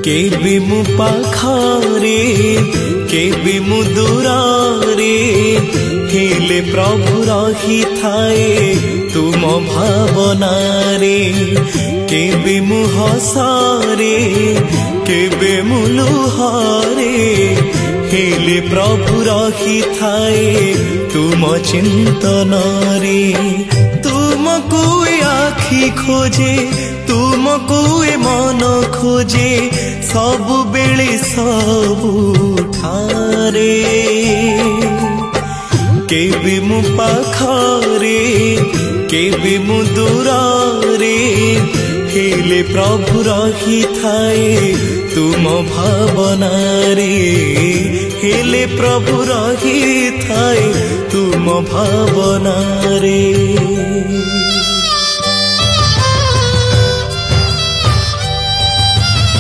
केबे मु पाखरे केबे मु दूरे हेले प्रभु रही थाए तुम भावनारे। केबे मु हसरे केबे मु लुहरे हेले प्रभु रही थाए तुम चिंतन रे। तुमको आखि खोजे तुमको मन खोजे सबु बेले सबु ठारे। केबे मु पाखरे केबे मु दूरे हेले प्रभु रही थाए तुम भावनारे। हेले प्रभु रही थाए तुम भावनारे।